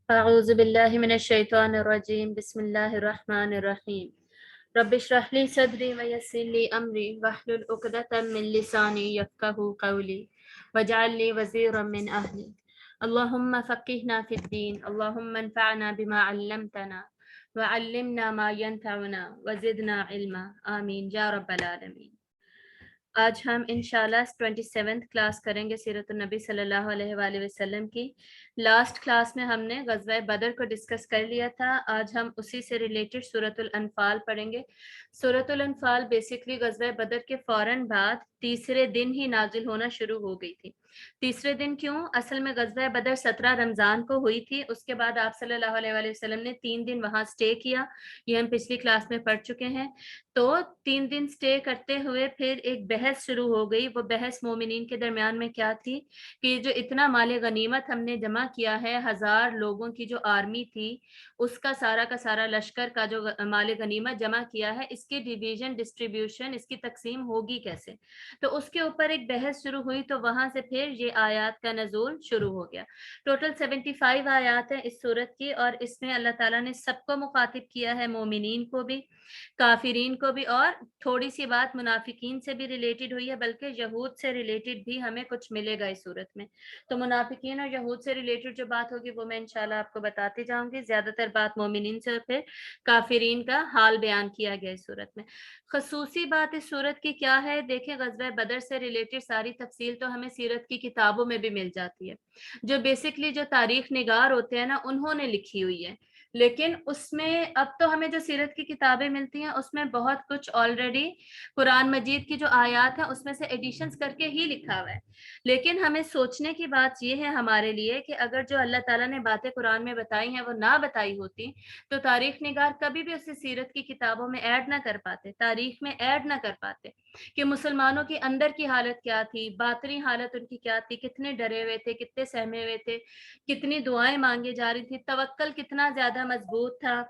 أعوذ بالله من الشيطان الرجيم بسم الله الرحمن الرحيم رب اشرح لي صدري ويسر لي أمري واحلل عقدة من لساني يفقهوا قولي واجعل لي وزيرا من أهلي اللهم فقهنا في الدين اللهم انفعنا بما علمتنا وعلمنا ما ينفعنا وزدنا علما آمين يا رب العالمين۔ آج ہم انشاءاللہ 27th کلاس کریں گے سیرت النبی صلی اللہ علیہ وآلہ وسلم کی۔ لاسٹ کلاس میں ہم نے غزوہ بدر کو ڈسکس کر لیا تھا، آج ہم اسی سے ریلیٹڈ سورۃ الانفال پڑھیں گے۔ سورۃ الانفال بیسکلی غزوہ بدر کے فوراً بعد تیسرے دن ہی نازل ہونا شروع ہو گئی تھی۔ تیسرے دن کیوں؟ اصل میں غزوہ بدر 17 رمضان کو ہوئی تھی، اس کے بعد آپ صلی اللہ علیہ وآلہ وسلم نے 3 دن وہاں سٹے کیا، یہ ہم پچھلی کلاس میں پڑھ چکے ہیں۔ تو 3 دن سٹے کرتے ہوئے پھر ایک بحث شروع ہو گئی۔ وہ بحث مومنین کے درمیان میں کیا تھی کہ جو اتنا مال غنیمت ہم نے جمع کیا ہے، 1000 لوگوں کی جو آرمی تھی، اس کا سارا لشکر کا جو مال غنیمت جمع کیا ہے، اس کی ڈیویژن ڈسٹریبیوشن، اس کی تقسیم ہوگی کیسے؟ تو اس کے اوپر ایک بحث شروع ہوئی، تو وہاں سے پھر یہ آیات کا نزول شروع ہو گیا۔ ٹوٹل 75 آیات ہیں اس سورت کی، اور اس میں اللہ تعالیٰ نے سب کو مخاطب کیا ہے، مومنین کو بھی، کافرین کو بھی، اور تھوڑی سی بات منافقین سے بھی ریلیٹڈ ہوئی ہے، بلکہ یہود سے ریلیٹڈ بھی ہمیں کچھ ملے گا اس صورت میں۔ تو منافقین اور یہود سے ریلیٹڈ جو بات ہوگی وہ میں انشاءاللہ آپ کو بتاتی جاؤں گی۔ زیادہ تر بات مومنین سے اور پھر کافرین کا حال بیان کیا گیا اس صورت میں۔ خصوصی بات اس صورت کی کیا ہے؟ دیکھیں، غزوہ بدر سے ریلیٹڈ ساری تفصیل تو ہمیں سیرت کی کتابوں میں بھی مل جاتی ہے، جو بیسکلی جو تاریخ نگار ہوتے ہیں نا، انہوں نے لکھی ہوئی ہے، لیکن اس میں اب تو ہمیں جو سیرت کی کتابیں ملتی ہیں اس میں بہت کچھ آلریڈی قرآن مجید کی جو آیات ہیں اس میں سے ایڈیشنز کر کے ہی لکھا ہوا ہے۔ لیکن ہمیں سوچنے کی بات یہ ہے ہمارے لیے کہ اگر جو اللہ تعالیٰ نے باتیں قرآن میں بتائی ہیں وہ نہ بتائی ہوتی تو تاریخ نگار کبھی بھی اسے سیرت کی کتابوں میں ایڈ نہ کر پاتے، تاریخ میں ایڈ نہ کر پاتے کہ مسلمانوں کی اندر کی حالت کیا تھی، باطنی حالت ان کی کیا تھی، کتنے ڈرے ہوئے تھے، کتنے سہمے ہوئے تھے، کتنی دعائیں مانگی جا رہی تھی، توکل کتنا زیادہ مضبوط تھا،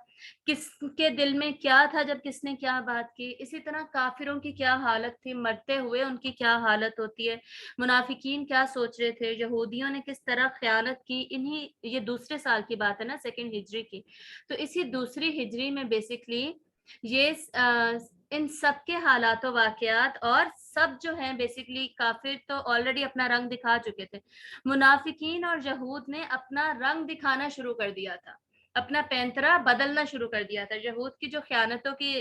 کس کے دل میں کیا تھا جب کس نے کیا بات کی، اسی طرح کافروں کی کیا حالت تھی، مرتے ہوئے ان کی کیا حالت ہوتی ہے، منافقین کیا سوچ رہے تھے، یہودیوں نے کس طرح خیانت کی، انہی یہ دوسرے سال کی بات ہے نا، 2nd ہجری کی، تو اسی دوسری ہجری میں بیسکلی یہ ان سب کے حالات و واقعات، اور سب جو ہیں بیسکلی کافر تو آلریڈی اپنا رنگ دکھا چکے تھے، منافقین اور یہود نے اپنا رنگ دکھانا شروع کر دیا تھا، اپنا پینترا بدلنا شروع کر دیا تھا، یہود کی جو خیانتوں کی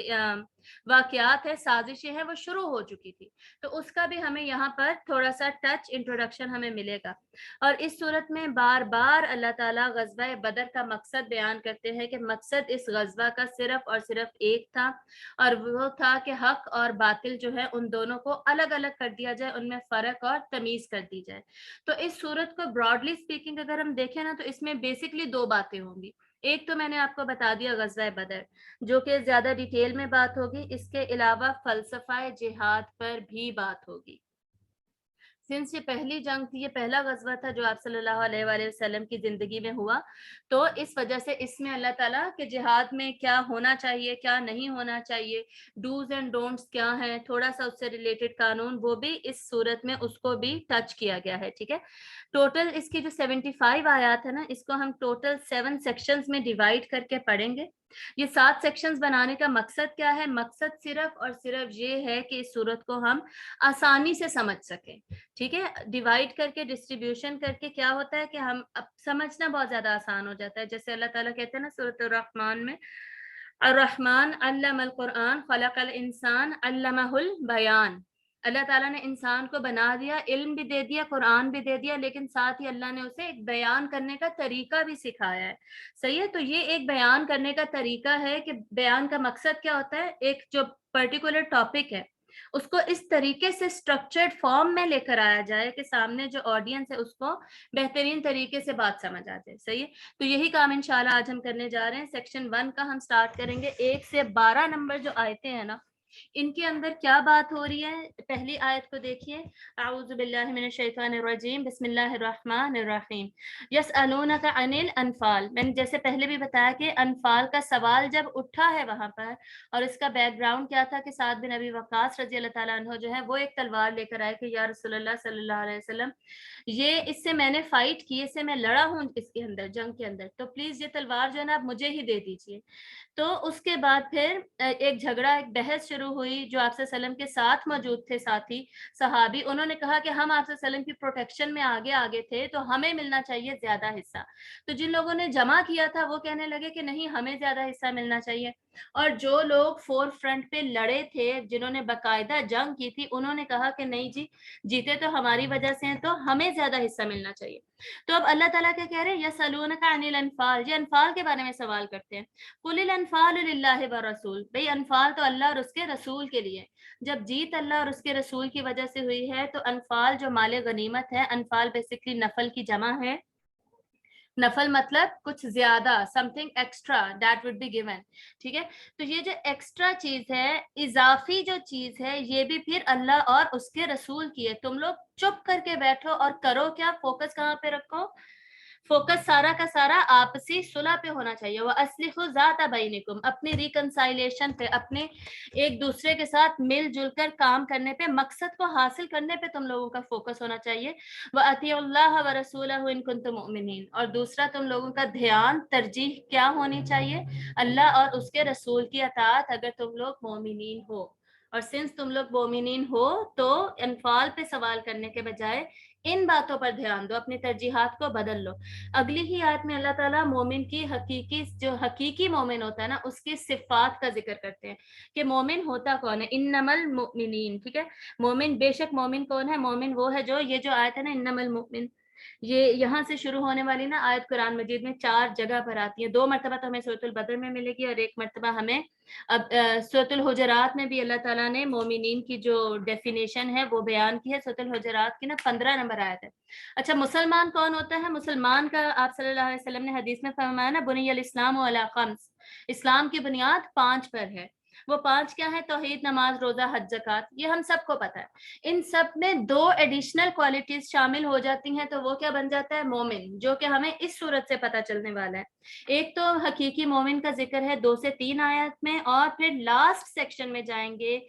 واقعات ہے، سازشیں ہیں، وہ شروع ہو چکی تھی۔ تو اس کا بھی ہمیں یہاں پر تھوڑا سا ٹچ انٹروڈکشن ہمیں ملے گا۔ اور اس صورت میں بار بار اللہ تعالیٰ غزوہ بدر کا مقصد بیان کرتے ہیں کہ مقصد اس غزوہ کا صرف اور صرف ایک تھا، اور وہ تھا کہ حق اور باطل جو ہے ان دونوں کو الگ الگ کر دیا جائے، ان میں فرق اور تمیز کر دی جائے۔ تو اس صورت کو براڈلی اسپیکنگ اگر ہم دیکھیں نا، تو اس میں بیسکلی 2 باتیں ہوں گی۔ ایک تو میں نے آپ کو بتا دیا غزوہ بدر، جو کہ زیادہ ڈیٹیل میں بات ہوگی، اس کے علاوہ فلسفہ جہاد پر بھی بات ہوگی۔ سنس یہ پہلی جنگ تھی، یہ پہلا غزوہ تھا جو آپ صلی اللہ علیہ وآلہ وسلم کی زندگی میں ہوا، تو اس وجہ سے اس میں اللہ تعالیٰ کہ جہاد میں کیا ہونا چاہیے، کیا نہیں ہونا چاہیے، ڈوز اینڈ ڈونٹس کیا ہیں، تھوڑا سا اس سے ریلیٹڈ قانون، وہ بھی اس صورت میں اس کو بھی ٹچ کیا گیا ہے، ٹھیک ہے۔ ٹوٹل اس کی جو 75 آیات ہے نا، اس کو ہم ٹوٹل 7 سیکشنز میں ڈیوائڈ کر کے پڑھیں گے۔ یہ 7 سیکشنز بنانے کا مقصد کیا ہے؟ مقصد صرف اور صرف یہ ہے کہ اس صورت کو ہم آسانی سے سمجھ سکیں، ٹھیک ہے۔ ڈیوائڈ کر کے، ڈسٹریبیوشن کر کے کیا ہوتا ہے کہ ہم اب سمجھنا بہت زیادہ آسان ہو جاتا ہے۔ جیسے اللہ تعالیٰ کہتے ہیں نا سورۃ الرحمن میں، الرحمن علم القرآن خلق الانسان علمہ البیان، اللہ تعالیٰ نے انسان کو بنا دیا، علم بھی دے دیا، قرآن بھی دے دیا، لیکن ساتھ ہی اللہ نے اسے ایک بیان کرنے کا طریقہ بھی سکھایا ہے، صحیح ہے۔ تو یہ ایک بیان کرنے کا طریقہ ہے کہ بیان کا مقصد کیا ہوتا ہے، ایک جو پرٹیکولر ٹاپک ہے اس کو اس طریقے سے سٹرکچرڈ فارم میں لے کر آیا جائے کہ سامنے جو آڈینس ہے اس کو بہترین طریقے سے بات سمجھ آ جائے، صحیح ہے۔ تو یہی کام انشاءاللہ آج ہم کرنے جا رہے ہیں۔ سیکشن 1 کا ہم سٹارٹ کریں گے، 1 سے 12 نمبر جو آیتیں ہیں نا، ان کے اندر کیا بات ہو رہی ہے؟ پہلی آیت کو دیکھیے، اعوذ باللہ من الشیطان الرجیم، بسم اللہ الرحمن الرحیم، یسألونک عن الانفال۔ میں نے جیسے پہلے بھی بتایا کہ انفال کا سوال جب اٹھا ہے وہاں پر، اور اس کا بیک گراؤنڈ کیا تھا کہ سعد بن ابی وقاص رضی اللہ تعالیٰ عنہ جو ہے وہ ایک تلوار لے کر آئے کہ یا رسول اللہ صلی اللہ علیہ وسلم، یہ اس سے میں نے فائٹ کی، اس سے میں لڑا ہوں اس کے اندر، جنگ کے اندر، تو پلیز یہ تلوار جو ہے نا آپ مجھے ہی دے دیجیے۔ تو اس کے بعد پھر ایک جھگڑا، ایک بحث شروع ہوئی، جو آپ صلی اللہ علیہ وسلم کے ساتھ موجود تھے ساتھی صحابی، انہوں نے کہا کہ ہم آپ صلی اللہ علیہ وسلم کی پروٹیکشن میں آگے آگے تھے تو ہمیں ملنا چاہیے زیادہ حصہ۔ تو جن لوگوں نے جمع کیا تھا وہ کہنے لگے کہ نہیں، ہمیں زیادہ حصہ ملنا چاہیے، اور جو لوگ فور فرنٹ پہ لڑے تھے، جنہوں نے باقاعدہ جنگ کی تھی، انہوں نے کہا کہ نہیں جی، جیتے تو ہماری وجہ سے ہیں تو ہمیں زیادہ حصہ ملنا چاہیے۔ تو اب اللہ تعالیٰ کیا کہہ رہے ہیں؟ یسألونک عن الانفال، یہ انفال کے بارے میں سوال کرتے ہیں۔ قل الانفال للہ والرسول، بھئی انفال تو اللہ اور اس کے رسول کے لیے۔ جب جیت اللہ اور اس کے رسول کی وجہ سے ہوئی ہے تو انفال جو مال غنیمت ہے، انفال بیسکلی نفل کی جمع ہے۔ نفل مطلب کچھ زیادہ، something extra that would be given، ٹھیک ہے؟ تو یہ جو ایکسٹرا چیز ہے، اضافی جو چیز ہے، یہ بھی پھر اللہ اور اس کے رسول کی ہے۔ تم لوگ چپ کر کے بیٹھو اور کرو کیا؟ فوکس کہاں پہ رکھو؟ فوکس سارا کا سارا آپسی صلح پہ ہونا چاہیے۔ وَأَصْلِحُوا ذَاتَ بَيْنِكُمْ، اپنی ریکنسائلیشن پہ، اپنے ایک دوسرے کے ساتھ مل جل کر کام کرنے پہ، مقصد کو حاصل کرنے پہ تم لوگوں کا فوکس ہونا چاہیے۔ وَأَطِيعُوا اللَّهَ وَرَسُولَهُ إِن كُنتُم مُؤْمِنِينَ، اور دوسرا تم لوگوں کا دھیان، ترجیح کیا ہونی چاہیے؟ اللہ اور اس کے رسول کی اطاعت، اگر تم لوگ مومنین ہو۔ اور سنس تم لوگ مومنین ہو تو انفال پہ سوال کرنے کے بجائے ان باتوں پر دھیان دو، اپنی ترجیحات کو بدل لو۔ اگلی ہی آیت میں اللہ تعالیٰ مومن کی حقیقی مومن ہوتا ہے نا، اس کی صفات کا ذکر کرتے ہیں کہ مومن ہوتا کون ہے۔ انما المؤمنین، ٹھیک ہے؟ مومن، بے شک مومن کون ہے؟ مومن وہ ہے جو، یہ جو آیت ہے نا انما المؤمن، یہ یہاں سے شروع ہونے والی نا آیت قرآن مجید میں 4 جگہ پر آتی ہے۔ 2 مرتبہ تو ہمیں سورۃ البدر میں ملے گی، اور 1 مرتبہ ہمیں اب سورۃ الحجرات میں بھی اللہ تعالیٰ نے مومنین کی جو ڈیفینیشن ہے وہ بیان کی ہے۔ سورۃ الحجرات کی نا 15 نمبر آیت ہے۔ اچھا، مسلمان کون ہوتا ہے؟ مسلمان کا آپ صلی اللہ علیہ وسلم نے حدیث میں فرمایا نا، بنی الاسلام علی خمس، اسلام کی بنیاد 5 پر ہے۔ وہ 5 کیا ہے؟ توحید، نماز، روزہ، حج، زکوٰۃ، یہ ہم سب کو پتہ ہے۔ ان سب میں 2 ایڈیشنل کوالٹیز شامل ہو جاتی ہیں تو وہ کیا بن جاتا ہے؟ مومن، جو کہ ہمیں اس صورت سے پتہ چلنے والا ہے۔ ایک تو حقیقی مومن کا ذکر ہے 2 سے 3 آیت میں، اور پھر لاسٹ سیکشن میں جائیں گے،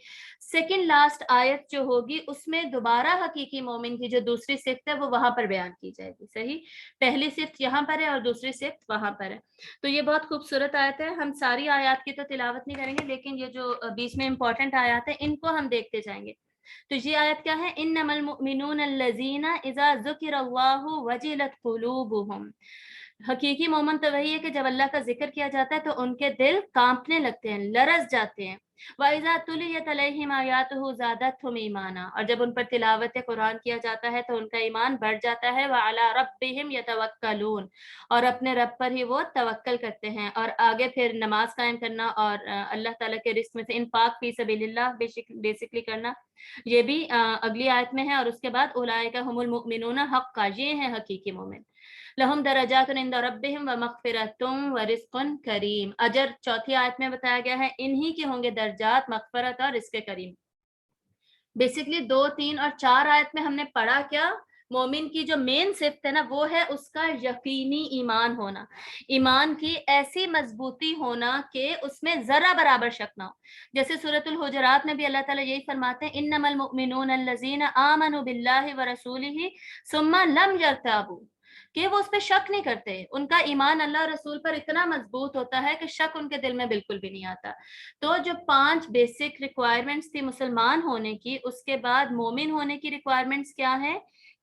سیکنڈ لاسٹ آیت جو ہوگی اس میں دوبارہ حقیقی مومن کی جو دوسری صفت ہے وہ وہاں پر بیان کی جائے گی۔ صحیح، پہلی صفت یہاں پر ہے اور دوسری صفت وہاں پر ہے۔ تو یہ بہت خوبصورت آیت ہے۔ ہم ساری آیات کی تو تلاوت نہیں کریں گے، لیکن یہ جو بیچ میں امپورٹنٹ آیات ہیں ان کو ہم دیکھتے جائیں گے۔ تو یہ آیت کیا ہے؟ انما المؤمنون الذین اذا ذکر اللہ وجلت قلوبہم، حقیقی مومن تو وہی ہے کہ جب اللہ کا ذکر کیا جاتا ہے تو ان کے دل کانپنے لگتے ہیں، لرز جاتے ہیں۔ وَإِذَا تُلِيَتْ عَلَيْهِمْ آيَاتُهُ زَادَتْهُمْ إِيمَانًا، اور جب ان پر تلاوت قرآن کیا جاتا ہے تو ان کا ایمان بڑھ جاتا ہے۔ وَعَلَىٰ رَبِّهِمْ يَتَوَكَّلُونَ، اور اپنے رب پر ہی وہ توکل کرتے ہیں۔ اور آگے پھر نماز قائم کرنا اور اللہ تعالیٰ کے رزق میں سے انفاق فی سبیل اللہ بیسکلی کرنا، یہ بھی اگلی آیت میں ہے۔ اور اس کے بعد اولئک هم المؤمنون حقا، یہ ہیں حقیقی مومن۔ لہم درجات عند ربہم ومغفرۃ ورزق کریم، اجر چوتھی آیت میں بتایا گیا ہے انہی کے ہوں گے درجات، مغفرت اور رزق کریم۔ بیسکلی 2، 3 اور 4 آیت میں ہم نے پڑھا کیا؟ مومن کی جو مین صفت ہے نا وہ ہے اس کا یقینی ایمان ہونا، ایمان کی ایسی مضبوطی ہونا کہ اس میں ذرہ برابر شک نہ ہو۔ جیسے سورۃ الحجرات میں بھی اللہ تعالیٰ یہی فرماتے ہیں انما المؤمنون الذین آمنوا باللہ ورسولہ ثم لم یرتابوا، کہ وہ اس پہ شک نہیں کرتے، ان کا ایمان اللہ اور رسول پر اتنا مضبوط ہوتا ہے کہ شک ان کے دل میں بالکل بھی نہیں آتا۔ تو جو 5 بیسک ریکوائرمنٹس تھی مسلمان ہونے کی، اس کے بعد مومن ہونے کی ریکوائرمنٹس کیا ہے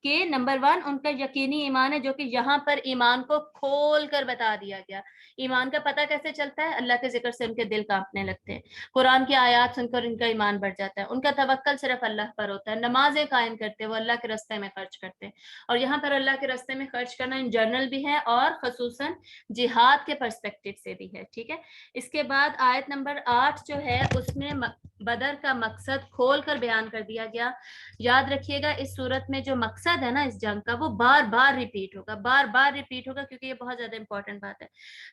کہ نمبر 1 ان کا یقینی ایمان ہے، جو کہ یہاں پر ایمان کو کھول کر بتا دیا گیا۔ ایمان کا پتہ کیسے چلتا ہے؟ اللہ کے ذکر سے ان کے دل کانپنے لگتے ہیں، قرآن کی آیات سن کر ان کا ایمان بڑھ جاتا ہے، ان کا توکل صرف اللہ پر ہوتا ہے، نمازیں قائم کرتے ہیں، وہ اللہ کے راستے میں خرچ کرتے ہیں۔ اور یہاں پر اللہ کے راستے میں خرچ کرنا ان جنرل بھی ہے اور خصوصاً جہاد کے پرسپیکٹو سے بھی ہے، ٹھیک ہے؟ اس کے بعد آیت نمبر 8 جو ہے اس میں بدر کا مقصد کھول کر بیان کر دیا گیا۔ یاد رکھیے گا اس صورت میں جو مقصد ہے نا اس جنگ کا وہ بار بار ریپیٹ ہوگا، بار بار ریپیٹ ہوگا، کیونکہ یہ بہت زیادہ امپورٹنٹ بات ہے۔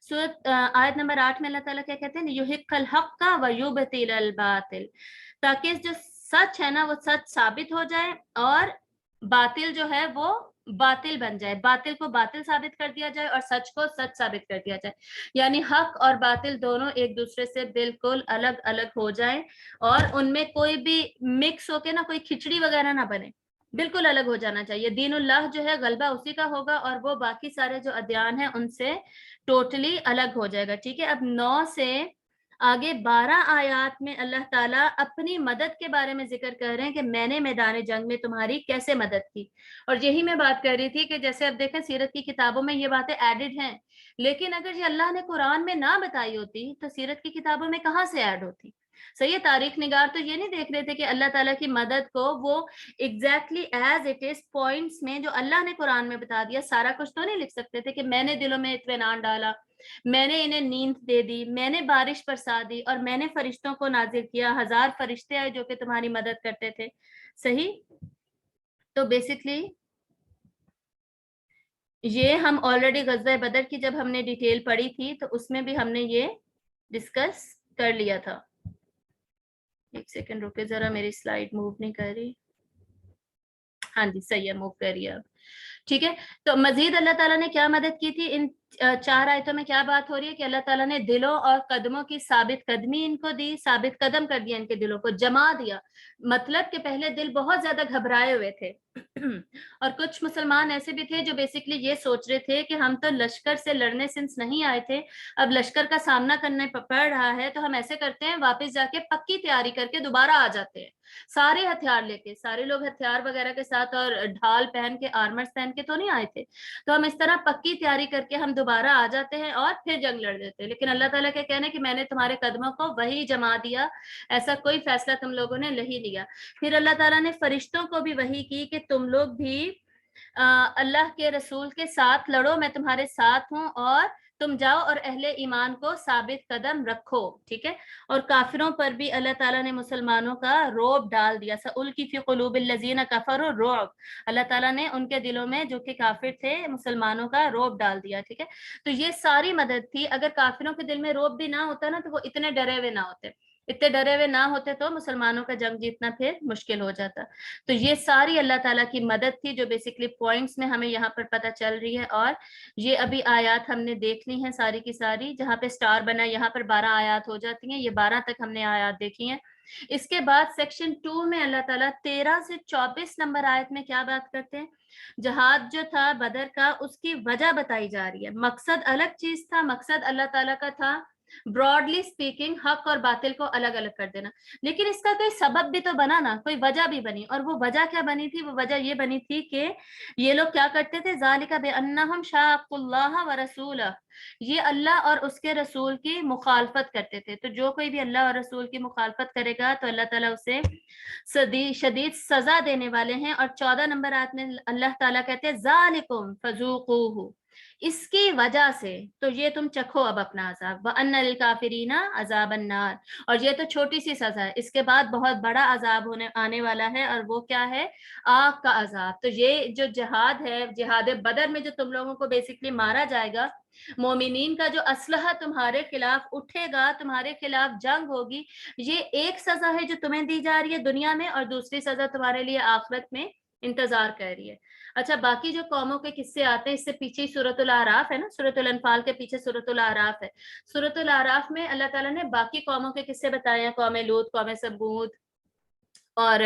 سورت آیت نمبر 8 میں اللہ تعالیٰ کیا کہتے ہیں؟ یحق الحق ویبطل الباطل، تاکہ جو سچ ہے نا وہ سچ ثابت ہو جائے اور باطل جو ہے وہ باطل بن جائے، باطل کو باطل ثابت کر دیا جائے اور سچ کو سچ ثابت کر دیا جائے، یعنی حق اور باطل دونوں ایک دوسرے سے بالکل الگ الگ ہو جائیں اور ان میں کوئی بھی مکس ہو کے نا کوئی کھچڑی وغیرہ نہ بنے، بالکل الگ ہو جانا چاہیے۔ دین اللہ جو ہے غلبہ اسی کا ہوگا اور وہ باقی سارے جو ادیان ہیں ان سے ٹوٹلی الگ ہو جائے گا، ٹھیک ہے۔ اب 9 سے آگے 12 آیات میں اللہ تعالیٰ اپنی مدد کے بارے میں ذکر کر رہے ہیں کہ میں نے میدان جنگ میں تمہاری کیسے مدد کی، اور یہی میں بات کر رہی تھی کہ جیسے اب دیکھیں سیرت کی کتابوں میں یہ باتیں ایڈڈ ہیں، لیکن اگر یہ اللہ نے قرآن میں نہ بتائی ہوتی تو سیرت کی کتابوں میں کہاں سے ایڈ ہوتی؟ صحیح ہے، تاریخ نگار تو یہ نہیں دیکھ رہے تھے کہ اللہ تعالیٰ کی مدد کو وہ exactly as it is points میں جو اللہ نے قرآن میں بتا دیا سارا کچھ تو نہیں لکھ سکتے تھے کہ میں نے دلوں میں اطمینان ڈالا، میں نے انہیں نیند دے دی، میں نے بارش برسا دی اور میں نے فرشتوں کو نازل کیا، 1000 فرشتے آئے جو کہ تمہاری مدد کرتے تھے۔ صحیح، تو بیسکلی یہ ہم آلریڈی غزوہ بدر کی جب ہم نے ڈیٹیل پڑھی تھی تو اس میں بھی ہم نے یہ ڈسکس کر لیا تھا۔ ایک سیکنڈ رکے ذرا، میری سلائیڈ موو نہیں کر رہی، ہاں جی صحیح ہے، موو کر رہی ہے اب، ٹھیک ہے۔ تو مزید اللہ تعالیٰ نے کیا مدد کی تھی؟ ان 4 آیتوں میں کیا بات ہو رہی ہے کہ اللہ تعالیٰ نے دلوں اور قدموں کی ثابت قدمی ان کو دی، ثابت قدم کر دیا، ان کے دلوں کو جما دیا، مطلب کہ پہلے دل بہت زیادہ گھبرائے ہوئے تھے اور کچھ مسلمان ایسے بھی تھے جو بیسکلی یہ سوچ رہے تھے کہ ہم تو لشکر سے لڑنے سنس نہیں آئے تھے، اب لشکر کا سامنا کرنا پڑ رہا ہے تو ہم ایسے کرتے ہیں واپس جا کے پکی تیاری کر کے دوبارہ آ جاتے ہیں، سارے ہتھیار لے کے، سارے لوگ ہتھیار وغیرہ کے ساتھ اور ڈھال پہن کے آرمرز پہن کے تو نہیں آئے تھے، تو ہم اس طرح پکی تیاری کر کے ہم دوبارہ آ جاتے ہیں اور پھر جنگ لڑ دیتے ہیں۔ لیکن اللہ تعالیٰ کا کہنا ہے کہ میں نے تمہارے قدموں کو وہی جما دیا، ایسا کوئی فیصلہ تم لوگوں نے نہیں لیا۔ پھر اللہ تعالیٰ نے فرشتوں کو بھی وحی کی کہ تم لوگ بھی اللہ کے رسول کے ساتھ لڑو، میں تمہارے ساتھ ہوں اور تم جاؤ اور اہل ایمان کو ثابت قدم رکھو، ٹھیک ہے۔ اور کافروں پر بھی اللہ تعالیٰ نے مسلمانوں کا رعب ڈال دیا، سألقی فی قلوب الذین کفروا الرعب، اللہ تعالیٰ نے ان کے دلوں میں جو کہ کافر تھے مسلمانوں کا رعب ڈال دیا، ٹھیک ہے۔ تو یہ ساری مدد تھی، اگر کافروں کے دل میں رعب بھی نہ ہوتا نا تو وہ اتنے ڈرے ہوئے نہ ہوتے، اتنے ڈرے ہوئے نہ ہوتے تو مسلمانوں کا جنگ جیتنا پھر مشکل ہو جاتا۔ تو یہ ساری اللہ تعالیٰ کی مدد تھی جو بیسکلی پوائنٹس میں ہمیں یہاں پر پتہ چل رہی ہے، اور یہ ابھی آیات ہم نے دیکھ لی ہیں ساری کی ساری، جہاں پہ سٹار بنا یہاں پر 12 آیات ہو جاتی ہیں، یہ 12 تک ہم نے آیات دیکھی ہیں۔ اس کے بعد سیکشن 2 میں اللہ تعالیٰ 13 سے 24 نمبر آیت میں کیا بات کرتے ہیں؟ جہاد جو تھا بدر کا اس کی وجہ بتائی جا رہی ہے، مقصد الگ چیز تھا، مقصد اللہ تعالیٰ کا تھا براڈلی اسپیکنگ حق اور باطل کو الگ الگ کر دینا، لیکن اس کا کوئی سبب بھی تو بنا نا، کوئی وجہ بھی بنی، اور وہ وجہ کیا بنی تھی؟ وہ وجہ یہ بنی تھی کہ یہ لوگ کیا کرتے تھے، ذالک بانہم شاقوا اللہ ورسولہ، یہ اللہ اور اس کے رسول کی مخالفت کرتے تھے، تو جو کوئی بھی اللہ اور رسول کی مخالفت کرے گا تو اللہ تعالیٰ اسے شدید سزا دینے والے ہیں۔ اور 14 نمبر آیت میں اللہ تعالیٰ کہتے ہیں ذالکم فذوقوہ، اس کی وجہ سے تو یہ تم چکھو اب اپنا عذاب، وَأَنَّ لِلْكَافِرِينَ عَذَابَ النَّارِ، اور یہ تو چھوٹی سی سزا ہے، اس کے بعد بہت بڑا عذاب آنے والا ہے، اور وہ کیا ہے؟ آگ کا عذاب۔ تو یہ جو جہاد ہے، جہاد بدر میں جو تم لوگوں کو بیسکلی مارا جائے گا، مومنین کا جو اسلحہ تمہارے خلاف اٹھے گا، تمہارے خلاف جنگ ہوگی، یہ ایک سزا ہے جو تمہیں دی جا رہی ہے دنیا میں، اور دوسری سزا تمہارے لیے آخرت میں انتظار کر رہی ہے۔ اچھا، باقی جو قوموں کے قصے آتے ہیں اس سے پیچھے سورۃ الاعراف ہے نا، سورۃ الانفال کے پیچھے سورۃ الاعراف ہے، سورۃ الاعراف میں اللہ تعالیٰ نے باقی قوموں کے قصے بتائے ہیں، قوم لوط، قوم ثمود اور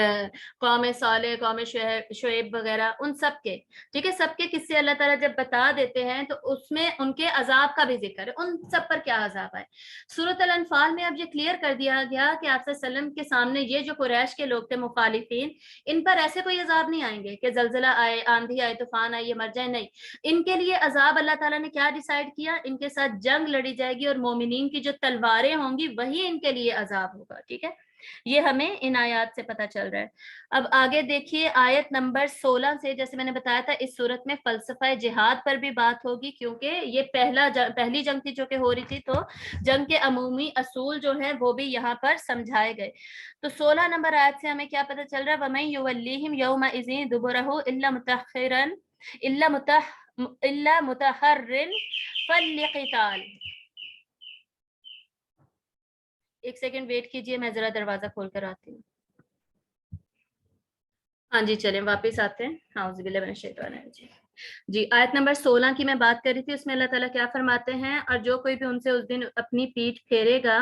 قوم صالح، قوم شعیب وغیرہ، ان سب کے، ٹھیک ہے، سب کے قصے اللہ تعالیٰ جب بتا دیتے ہیں تو اس میں ان کے عذاب کا بھی ذکر ہے، ان سب پر کیا عذاب آئے۔ سورۃ الانفال میں اب یہ کلیئر کر دیا گیا کہ آپ صلی اللہ علیہ وسلم کے سامنے یہ جو قریش کے لوگ تھے مخالفین، ان پر ایسے کوئی عذاب نہیں آئیں گے کہ زلزلہ آئے، آندھی آئے، طوفان آئے، یہ مر جائیں، نہیں، ان کے لیے عذاب اللہ تعالیٰ نے کیا ڈیسائیڈ کیا؟ ان کے ساتھ جنگ لڑی جائے گی اور مومنین کی جو تلواریں ہوں گی وہی ان کے لیے عذاب ہوگا، ٹھیک ہے، یہ ہمیں ان آیات سے پتہ چل رہا ہے۔ اب آگے دیکھیے آیت نمبر 16 سے، جیسے میں نے بتایا تھا اس صورت میں فلسفہ جہاد پر بھی بات ہوگی، کیونکہ یہ پہلی جنگ تھی جو کہ ہو رہی تھی، تو جنگ کے عمومی اصول جو ہیں وہ بھی یہاں پر سمجھائے گئے۔ تو 16 نمبر آیت سے ہمیں کیا پتہ چل رہا ہے؟ وَمَن يُوَلِّهِمْ يَوْمَئِذٍ دُبُرَهُ إِلَّا مُتَحَرٍّ فَلِّقِتَالٍ، ایک سیکنڈ ویٹ کیجیے، میں ذرا دروازہ کھول کر آتی ہوں. ہاں جی چلیں واپس آتے ہیں. اعوذ باللہ من الشیطان الرجیم. جی آیت نمبر 16 کی میں بات کر رہی تھی. اس میں اللہ تعالیٰ کیا فرماتے ہیں، اور جو کوئی بھی ان سے اس دن اپنی پیٹھ پھیرے گا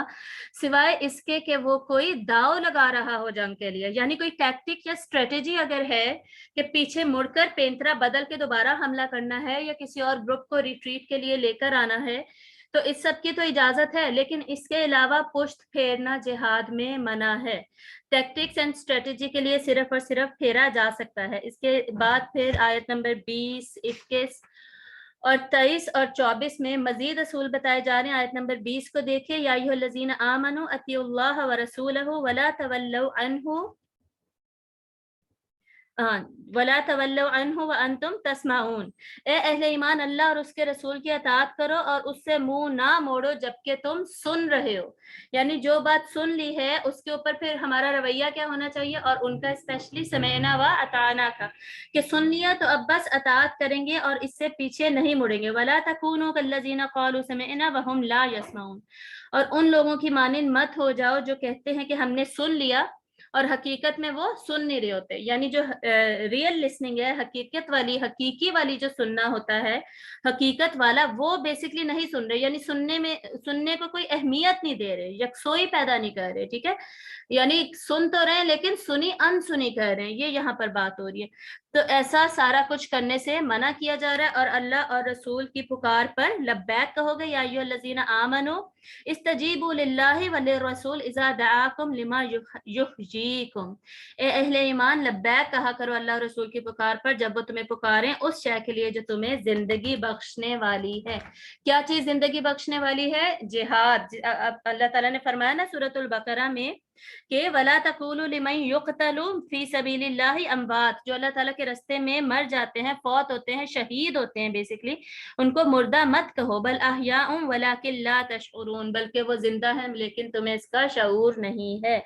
سوائے اس کے کہ وہ کوئی داؤ لگا رہا ہو جنگ کے لیے، یعنی کوئی ٹیکٹک یا اسٹریٹجی اگر ہے کہ پیچھے مڑ کر پینترا بدل کے دوبارہ حملہ کرنا ہے یا کسی اور گروپ کو ریٹریٹ کے لیے لے کر آنا ہے، تو اس سب کی تو اجازت ہے، لیکن اس کے علاوہ پشت پھیرنا جہاد میں منع ہے. ٹیکٹکس اینڈ اسٹریٹجی کے لیے صرف اور صرف پھیرا جا سکتا ہے. اس کے بعد پھر آیت نمبر 20، 21 اور 23 اور 24 میں مزید اصول بتائے جا رہے ہیں. آیت نمبر 20 کو دیکھیے، یا ایھا الذین آمنوا اطیعوا اللہ ورسولہ ولا تولوا عنہ ولا تولوا عنہ وانتم تسمعون. اے اہل ایمان، اللہ اور اس کے رسول کی اطاعت کرو اور اس سے منہ نہ موڑو جبکہ تم سن رہے ہو. یعنی جو بات سن لی ہے اس کے اوپر پھر ہمارا رویہ کیا ہونا چاہیے، اور ان کا اسپیشلی سمعنا و اطعنا کا، کہ سن لیا تو اب بس اطاعت کریں گے اور اس سے پیچھے نہیں مڑیں گے. ولا تکونوا کالذین قالوا سمعنا وهم لا يسمعون. اور ان لوگوں کی مانند مت ہو جاؤ جو کہتے ہیں کہ ہم نے سن لیا اور حقیقت میں وہ سن نہیں رہے ہوتے. یعنی جو ریئل لسننگ ہے، حقیقت والی، حقیقی والی جو سننا ہوتا ہے، حقیقت والا، وہ بیسکلی نہیں سن رہے، یعنی سننے کو کوئی اہمیت نہیں دے رہے، یکسوئی پیدا نہیں کر رہے. ٹھیک ہے، یعنی سن تو رہے ہیں لیکن سنی انسنی کہہ رہے ہیں، یہ یہاں پر بات ہو رہی ہے. تو ایسا سارا کچھ کرنے سے منع کیا جا رہا ہے، اور اللہ اور رسول کی پکار پر لبیک کہو گے. یا ایھا الذین آمنوا استجیبوا للہ وللرسول اذا دعاکم لما یحییکم. اے اہل ایمان، لبیک کہا کرو اللہ اور رسول کی پکار پر جب وہ تمہیں پکاریں اس شے کے لیے جو تمہیں زندگی بخشنے والی ہے. کیا چیز زندگی بخشنے والی ہے؟ جہاد. اللہ تعالیٰ نے فرمایا نا سورۃ البقرہ میں کہ وَلَا تَقُولُوا لِمَن يُقْتَلُ فِي سَبِيلِ اللَّهِ اموات. جو اللہ تعالیٰ کے راستے میں مر جاتے ہیں، فوت ہوتے ہیں، شہید ہوتے ہیں، بیسکلی ان کو مردہ مت کہو. بل احیاء وَلَٰكِن لَا تَشْعُرُونَ. بلکہ وہ زندہ ہیں لیکن تمہیں اس کا شعور نہیں ہے.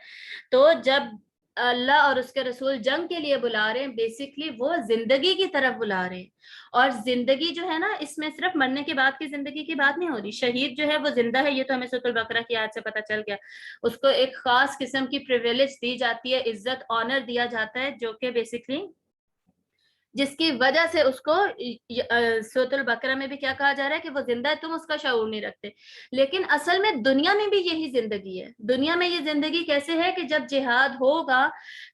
تو جب اللہ اور اس کے رسول جنگ کے لیے بلا رہے ہیں، بیسکلی وہ زندگی کی طرف بلا رہے ہیں. اور زندگی جو ہے نا، اس میں صرف مرنے کے بعد کی زندگی کی بات نہیں ہو رہی. شہید جو ہے وہ زندہ ہے، یہ تو ہمیں سورۃ البقرہ کی آیت سے پتہ چل گیا. اس کو ایک خاص قسم کی پریویلیج دی جاتی ہے، عزت، آنر دیا جاتا ہے، جو کہ بیسکلی جس کی وجہ سے اس کو سورۃ البقرہ میں بھی کیا کہا جا رہا ہے کہ وہ زندہ ہے، تم اس کا شعور نہیں رکھتے. لیکن اصل میں دنیا میں بھی یہی زندگی ہے. دنیا میں یہ زندگی کیسے ہے کہ جب جہاد ہوگا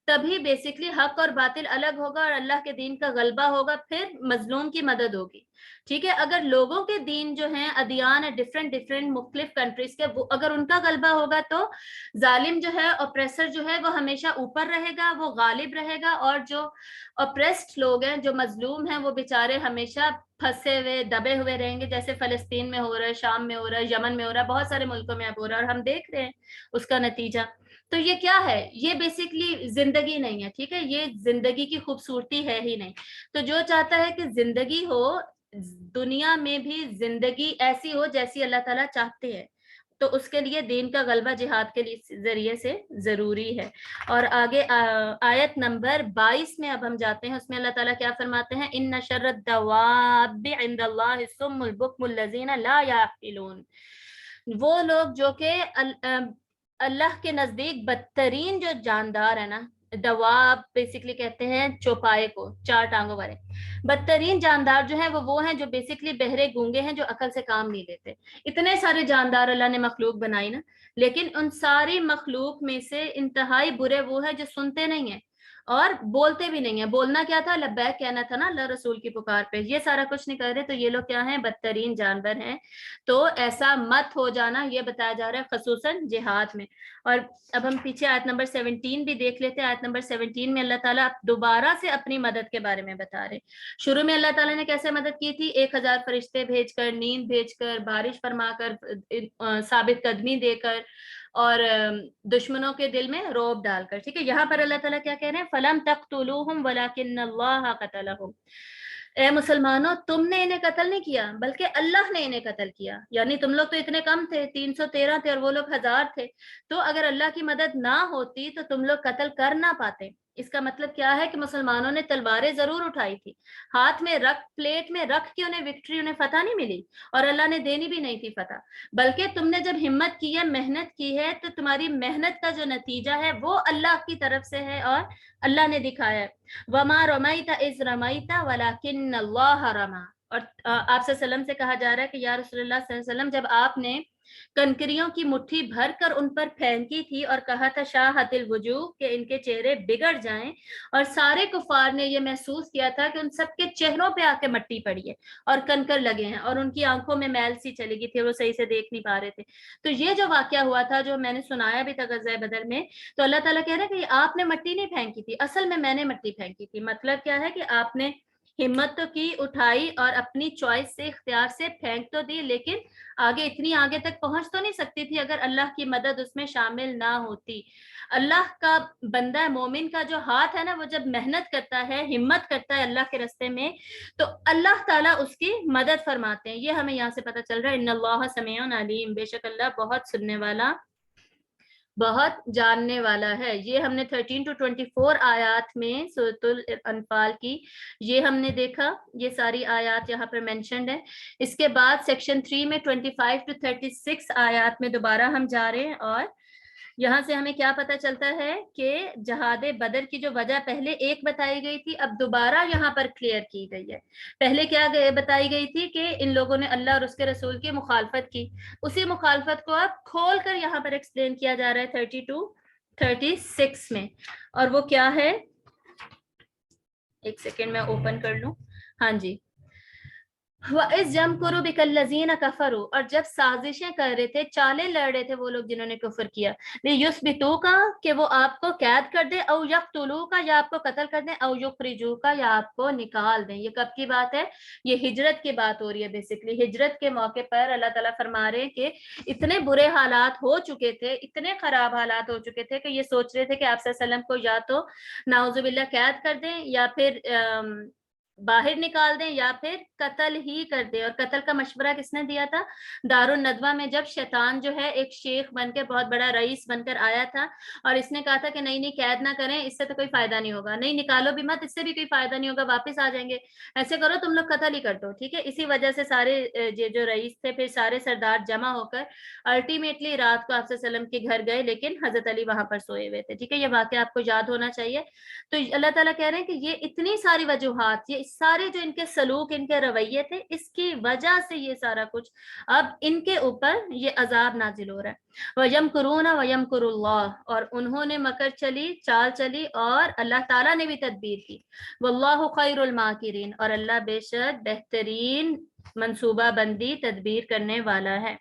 تبھی بیسکلی حق اور باطل الگ ہوگا اور اللہ کے دین کا غلبہ ہوگا، پھر مظلوم کی مدد ہوگی. ٹھیک ہے، اگر لوگوں کے دین جو ہیں، ادیان ڈفرینٹ مختلف کنٹریز کے، اگر ان کا غلبہ ہوگا تو ظالم جو ہے، اپریسر جو ہے، وہ ہمیشہ اوپر رہے گا، وہ غالب رہے گا. اور جو اپریسڈ لوگ ہیں، جو مظلوم ہیں، وہ بیچارے ہمیشہ پھنسے ہوئے، دبے ہوئے رہیں گے. جیسے فلسطین میں ہو رہا ہے، شام میں ہو رہا ہے، یمن میں ہو رہا ہے، بہت سارے ملکوں میں اب ہو رہا ہے اور ہم دیکھ رہے ہیں اس کا نتیجہ. تو یہ کیا ہے؟ یہ بیسکلی زندگی نہیں ہے. ٹھیک ہے، یہ زندگی کی خوبصورتی ہے ہی نہیں. تو جو چاہتا ہے کہ زندگی ہو، دنیا میں بھی زندگی ایسی ہو جیسی اللہ تعالیٰ چاہتے ہیں، تو اس کے لیے دین کا غلبہ جہاد کے ذریعے سے ضروری ہے. اور آگے آیت نمبر 22 میں اب ہم جاتے ہیں. اس میں اللہ تعالیٰ کیا فرماتے ہیں؟ ان شر الدواب عند اللہ الصم البکم الذین لا یعقلون. وہ لوگ جو کہ اللہ کے نزدیک بدترین جو جاندار ہے نا، دواب بیسکلی کہتے ہیں چوپائے کو، 4 ٹانگوں والے. بدترین جاندار جو ہیں وہ ہیں جو بیسکلی بہرے گونگے ہیں، جو عقل سے کام نہیں لیتے. اتنے سارے جاندار اللہ نے مخلوق بنائی نا، لیکن ان ساری مخلوق میں سے انتہائی برے وہ ہیں جو سنتے نہیں ہیں اور بولتے بھی نہیں ہیں. بولنا کیا تھا؟ لبیک کہنا تھا نا اللہ رسول کی پکار پہ. یہ سارا کچھ نہیں کر رہے، تو یہ لوگ کیا ہیں؟ بدترین جانور ہیں. تو ایسا مت ہو جانا، یہ بتایا جا رہا ہے خصوصاً جہاد میں. اور اب ہم پیچھے آیت نمبر 17 بھی دیکھ لیتے ہیں. آیت نمبر 17 میں اللہ تعالیٰ دوبارہ سے اپنی مدد کے بارے میں بتا رہے. شروع میں اللہ تعالیٰ نے کیسے مدد کی تھی؟ 1000 فرشتے بھیج کر، نیند بھیج کر، بارش فرما کر، ثابت قدمی دے کر، اور دشمنوں کے دل میں رعب ڈال کر. ٹھیک ہے، یہاں پر اللہ تعالیٰ کیا کہہ رہے ہیں؟ فَلَمْ تَقْتُلُوهُمْ وَلَكِنَّ اللَّهَ قَتَلَهُمْ. اے مسلمانوں، تم نے انہیں قتل نہیں کیا بلکہ اللہ نے انہیں قتل کیا. یعنی تم لوگ تو اتنے کم تھے، 313 تھے اور وہ لوگ 1000 تھے. تو اگر اللہ کی مدد نہ ہوتی تو تم لوگ قتل کر نہ پاتے. اس کا مطلب کیا ہے کہ مسلمانوں نے تلواریں ضرور اٹھائی تھی، ہاتھ میں رکھ، پلیٹ میں رکھ کے انہیں وکٹری، انہیں فتح نہیں ملی، اور اللہ نے دینی بھی نہیں تھی فتح، بلکہ تم نے جب ہمت کی ہے، محنت کی ہے، تو تمہاری محنت کا جو نتیجہ ہے وہ اللہ کی طرف سے ہے اور اللہ نے دکھایا ہے۔ وما رمیت اذ رمیت ولکن اللہ رمی، اور آپ صلی اللہ علیہ وسلم سے کہا جا رہا ہے کہ یا رسول اللہ صلی اللہ علیہ وسلم، جب آپ نے کنکریوں کی مٹھی بھر کر ان پر پھینکی تھی اور کہا تھا شاہت الوجوہ، کہ ان کے چہرے بگڑ جائیں، اور سارے کفار نے یہ محسوس کیا تھا کہ ان سب کے چہروں پہ آ کے مٹی پڑی ہے اور کنکر لگے ہیں، اور ان کی آنکھوں میں میل سی چلی گئی تھی، وہ صحیح سے دیکھ نہیں پا رہے تھے۔ تو یہ جو واقعہ ہوا تھا، جو میں نے سنایا بھی تھا غزوہ بدر میں، تو اللہ تعالیٰ کہہ رہا ہے کہ آپ نے مٹی نہیں پھینکی تھی، اصل میں نے مٹی پھینکی تھی۔ مطلب کیا ہے کہ آپ نے ہمت تو کی، اٹھائی، اور اپنی چوائس سے، اختیار سے پھینک تو دی، لیکن اتنی آگے تک پہنچ تو نہیں سکتی تھی اگر اللہ کی مدد اس میں شامل نہ ہوتی۔ اللہ کا بندہ مومن کا جو ہاتھ ہے نا، وہ جب محنت کرتا ہے، ہمت کرتا ہے اللہ کے راستے میں، تو اللہ تعالیٰ اس کی مدد فرماتے ہیں۔ یہ ہمیں یہاں سے پتہ چل رہا ہے، ان اللہ سمیع علیم، بے شک اللہ بہت سننے والا، بہت جاننے والا ہے۔ یہ ہم نے 13 to 24 آیات میں سورۃ الانفال کی یہ ہم نے دیکھا، یہ ساری آیات یہاں پر مینشنڈ ہے۔ اس کے بعد سیکشن 3 میں 25 to 36 آیات میں دوبارہ ہم جا رہے ہیں، اور یہاں سے ہمیں کیا پتہ چلتا ہے کہ جہاد بدر کی جو وجہ پہلے ایک بتائی گئی تھی، اب دوبارہ یہاں پر کلیئر کی گئی ہے۔ پہلے کیا بتائی گئی تھی کہ ان لوگوں نے اللہ اور اس کے رسول کی مخالفت کی، اسی مخالفت کو اب کھول کر یہاں پر ایکسپلین کیا جا رہا ہے 32 36 میں، اور وہ کیا ہے، ایک سیکنڈ میں اوپن کر لوں۔ ہاں جی، وَإِذْ يَمْكُرُ بِكَ الَّذِينَ كَفَرُوا، اور جب سازشیں کر رہے تھے، چالیں لڑ رہے تھے وہ لوگ جنہوں نے کفر کیا، لِيُثْبِتُوكَ، کہ وہ آپ کو قید کر دے، او يَقْتُلُوكَ، یا آپ کو قتل کر دیں، او يُخْرِجُوكَ، یا آپ کو نکال دیں۔ یہ کب کی بات ہے؟ یہ ہجرت کی بات ہو رہی ہے۔ بیسیکلی ہجرت کے موقع پر اللہ تعالیٰ فرما رہے ہیں کہ اتنے برے حالات ہو چکے تھے، اتنے خراب حالات ہو چکے تھے کہ یہ سوچ رہے تھے کہ آپ صلی اللہ علیہ وسلم کو یا تو نعوذ باللہ قید کر دیں، یا پھر باہر نکال دیں، یا پھر قتل ہی کر دیں۔ اور قتل کا مشورہ کس نے دیا تھا؟ دار الندوہ میں، جب شیطان جو ہے ایک شیخ بن کے، بہت بڑا رئیس بن کر آیا تھا، اور اس نے کہا تھا کہ نہیں نہیں، قید نہ کریں، اس سے تو کوئی فائدہ نہیں ہوگا، نہیں نکالو بھی مت، اس سے بھی کوئی فائدہ نہیں ہوگا، واپس آ جائیں گے، ایسے کرو تم لوگ قتل ہی کر دو، ٹھیک ہے۔ اسی وجہ سے سارے جو رئیس تھے، پھر سارے سردار جمع ہو کر الٹیمیٹلی رات کو آپ صلی اللہ علیہ وسلم کے گھر گئے، لیکن حضرت علی وہاں پر سوئے ہوئے تھے، ٹھیک ہے۔ یہ واقعہ آپ کو یاد ہونا چاہیے۔ تو اللہ تعالیٰ کہہ رہے ہیں کہ یہ اتنی ساری وجوہات، یہ سارے جو ان کے سلوک، ان کے رویے تھے، اس کی وجہ سے یہ سارا کچھ اب ان کے اوپر یہ عذاب نازل ہو رہا ہے۔ وَيَمْكُرُونَ وَيَمْكُرُ اللَّهُ، اور انہوں نے مکر چلی، چال چلی، اور اللہ تعالیٰ نے بھی تدبیر کی۔ وَاللَّهُ خَيْرُ الْمَاكِرِينَ، اور اللہ بے شک بہترین منصوبہ بندی تدبیر کرنے والا ہے۔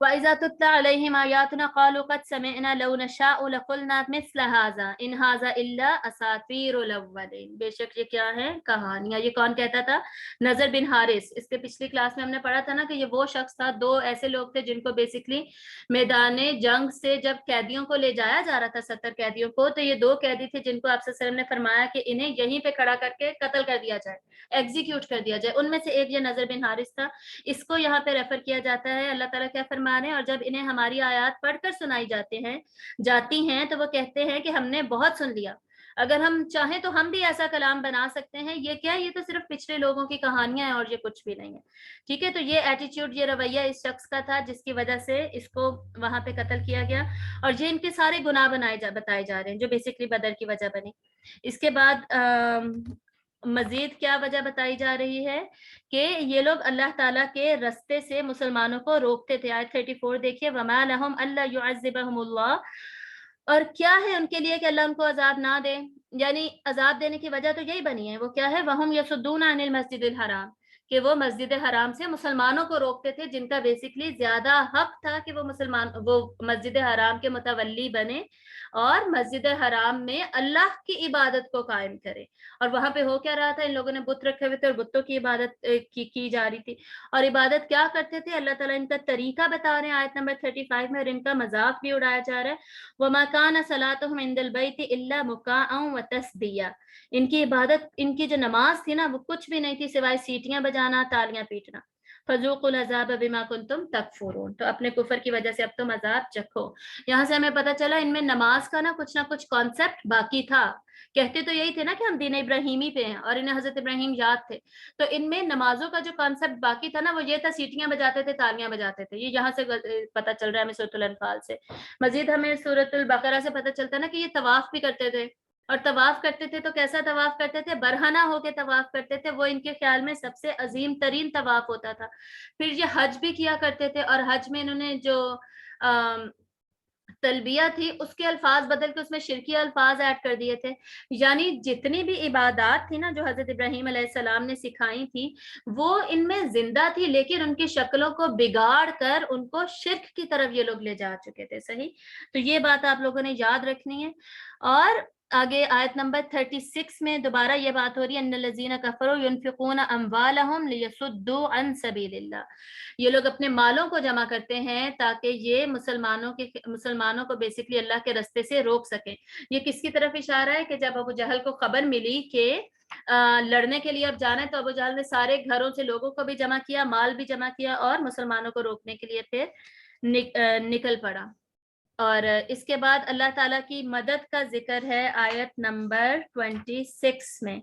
وَإِذَا تُتْلَى عَلَيْهِمْ آيَاتُنَا قَالُوا قَدْ سَمِعْنَا لَوْ نَشَاءُ لَقُلْنَا مِثْلَ هَذَا إِنْ هَذَا إِلَّا أَسَاطِيرُ الْأَوَّلِينَ، بے شک یہ کیا ہے؟ کہانیاں۔ یہ کون کہتا تھا؟ نضر بن حارث۔ اس کے پچھلی کلاس میں ہم نے پڑھا تھا نا کہ یہ وہ شخص تھا، دو ایسے لوگ تھے جن کو بیسکلی میدان جنگ سے جب قیدیوں کو لے جایا جا رہا تھا، 70 قیدیوں کو، تو یہ دو قیدی تھے جن کو آپ صلی اللہ علیہ وسلم نے فرمایا کہ انہیں یہیں پہ کھڑا کر کے قتل کر دیا جائے، ایگزیکیوٹ کر دیا جائے۔ ان میں سے ایک یہ نضر بن حارث تھا۔ اس کو یہاں پہ ریفر کیا جاتا ہے۔ اللہ تعالیٰ کیا فرما رہے ہیں؟ اور جب انہیں ہماری آیات پڑھ کر سنائی جاتی ہیں تو وہ کہتے ہیں کہ ہم نے بہت سن لیا، اگر ہم چاہیں تو ہم بھی ایسا کلام بنا سکتے ہیں۔ یہ کیا ہے؟ یہ تو صرف پچھلے لوگوں کی کہانیاں ہیں اور یہ کچھ بھی نہیں ہے، ٹھیک ہے۔ تو یہ ایٹیچیوڈ، یہ رویہ اس شخص کا تھا جس کی وجہ سے اس کو وہاں پہ قتل کیا گیا، اور یہ ان کے سارے گناہ بتائے جا رہے ہیں جو بیسکلی بدر کی وجہ بنی۔ اس کے بعد مزید کیا وجہ بتائی جا رہی ہے کہ یہ لوگ اللہ تعالیٰ کے رستے سے مسلمانوں کو روکتے تھے۔ آیت 34 دیکھیے، وَمَا لَهُمْ أَلَّا يُعَذِّبَهُمُ اللَّهُ، اور کیا ہے ان کے لیے کہ اللہ ان کو عذاب نہ دے، یعنی عذاب دینے کی وجہ تو یہی بنی ہے۔ وہ کیا ہے؟ وَهُمْ يَصُدُّونَ عَنِ الْمَسْجِدِ الْحَرَامِ، کہ وہ مسجد حرام سے مسلمانوں کو روکتے تھے، جن کا بیسکلی زیادہ حق تھا کہ وہ مسجد حرام کے متولی بنے اور مسجد حرام میں اللہ کی عبادت کو قائم کرے۔ اور وہاں پہ ہو کیا رہا تھا؟ ان لوگوں نے بت رکھے ہوئے تھے اور بتوں کی عبادت کی جا رہی تھی۔ اور عبادت کیا کرتے تھے؟ اللہ تعالیٰ ان کا طریقہ بتا رہے ہیں آیت نمبر 35 میں، اور ان کا مذاق بھی اڑایا جا رہا ہے۔ وَمَا كَانَ صَلَاتُهُمْ عِندَ الْبَيْتِ إِلَّا مُكَاءً وَتَصْدِيًّا، ان کی عبادت، ان کی جو نماز تھی نا، وہ کچھ بھی نہیں تھی سوائے سیٹیاں بجانا، تالیاں پیٹنا۔ فذوقوا العذاب بما کنتم تکفرون، تو اپنے کفر کی وجہ سے اب تم عذاب چکھو۔ یہاں سے ہمیں پتہ چلا ان میں نماز کا نہ کچھ کانسیپٹ باقی تھا، کہتے تو یہی تھے نا کہ ہم دین ابراہیمی پہ ہیں اور انہیں حضرت ابراہیم یاد تھے، تو ان میں نمازوں کا جو کانسیپٹ باقی تھا نا وہ یہ تھا سیٹیاں بجاتے تھے، تالیاں بجاتے تھے، یہ یہاں سے پتہ چل رہا ہے ہمیں سورۃ الانفال سے۔ مزید ہمیں سورۃ البقرہ سے پتہ چلتا ہے نا کہ یہ طواف بھی کرتے تھے، اور طواف کرتے تھے تو کیسا طواف کرتے تھے؟ برہنہ ہو کے طواف کرتے تھے، وہ ان کے خیال میں سب سے عظیم ترین طواف ہوتا تھا۔ پھر یہ حج بھی کیا کرتے تھے، اور حج میں انہوں نے جو تلبیہ تھی اس کے الفاظ بدل کے اس میں شرکی الفاظ ایڈ کر دیے تھے، یعنی جتنی بھی عبادات تھی نا جو حضرت ابراہیم علیہ السلام نے سکھائی تھی وہ ان میں زندہ تھی، لیکن ان کی شکلوں کو بگاڑ کر ان کو شرک کی طرف یہ لوگ لے جا چکے تھے۔ صحیح، تو یہ بات آپ لوگوں نے یاد رکھنی ہے۔ اور آگے آیت نمبر 36 میں دوبارہ یہ بات ہو رہی ہے، ان الذین کفروا ينفقون اموالهم ليصدوا عن سبیل اللہ، یہ لوگ اپنے مالوں کو جمع کرتے ہیں تاکہ یہ مسلمانوں کو بیسکلی اللہ کے رستے سے روک سکیں۔ یہ کس کی طرف اشارہ ہے کہ جب ابو جہل کو خبر ملی کہ لڑنے کے لیے اب جانا ہے، تو ابو جہل نے سارے گھروں سے لوگوں کو بھی جمع کیا، مال بھی جمع کیا، اور مسلمانوں کو روکنے کے لیے پھر نکل پڑا۔ اور اس کے بعد اللہ تعالیٰ کی مدد کا ذکر ہے آیت نمبر 26 میں،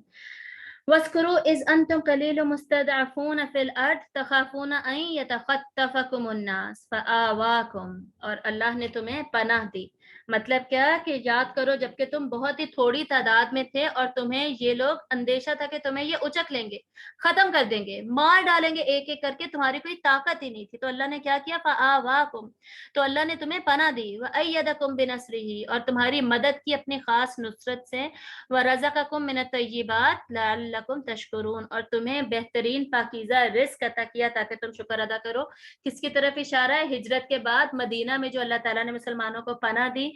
وَاذْكُرُوا إِذْ أَنْتُمْ قَلِيلٌ مُسْتَضْعَفُونَ فِي الْأَرْضِ تَخَافُونَ أَنْ يَتَخَطَّفَكُمُ النَّاسُ فَآوَاكُمْ، اور اللہ نے تمہیں پناہ دی۔ مطلب کیا کہ یاد کرو جبکہ تم بہت ہی تھوڑی تعداد میں تھے اور تمہیں یہ لوگ اندیشہ تھا کہ تمہیں یہ اچک لیں گے، ختم کر دیں گے، مار ڈالیں گے ایک ایک کر کے، تمہاری کوئی طاقت ہی نہیں تھی، تو اللہ نے کیا کیا؟ فَآوَاكُمْ، تو اللہ نے تمہیں پناہ دی، وَأَيَّدَكُمْ بِنَصْرِهِ، اور تمہاری مدد کی اپنی خاص نصرت سے، وَرَزَقَكُمْ مِنَ الطَّيِّبَاتِ لَعَلَّكُمْ تَشْكُرُونَ، اور تمہیں بہترین پاکیزہ رزق عطا کیا تاکہ تم شکر ادا کرو۔ کس کی طرف اشارہ ہے؟ ہجرت کے بعد مدینہ میں جو اللہ تعالیٰ نے مسلمانوں کو پناہ دی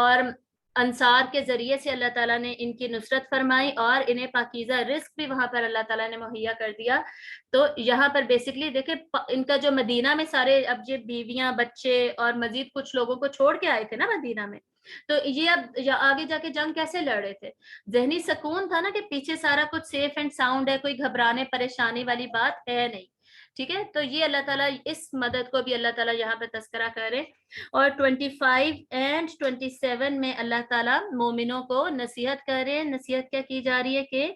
اور انصار کے ذریعے سے اللہ تعالیٰ نے ان کی نصرت فرمائی اور انہیں پاکیزہ رزق بھی وہاں پر اللہ تعالیٰ نے مہیا کر دیا۔ تو یہاں پر بیسکلی دیکھیں ان کا جو مدینہ میں سارے اب یہ بیویاں بچے اور مزید کچھ لوگوں کو چھوڑ کے آئے تھے نا مدینہ میں، تو یہ اب آگے جا کے جنگ کیسے لڑ رہے تھے؟ ذہنی سکون تھا نا کہ پیچھے سارا کچھ سیف اینڈ ساؤنڈ ہے، کوئی گھبرانے پریشانی والی بات ہے نہیں، ٹھیک ہے؟ تو یہ اللہ تعالیٰ اس مدد کو بھی اللہ تعالیٰ یہاں پہ تذکرہ کرے۔ اور 25 اینڈ 27 میں اللہ تعالیٰ مومنوں کو نصیحت کرے۔ نصیحت کیا کی جا رہی ہے کہ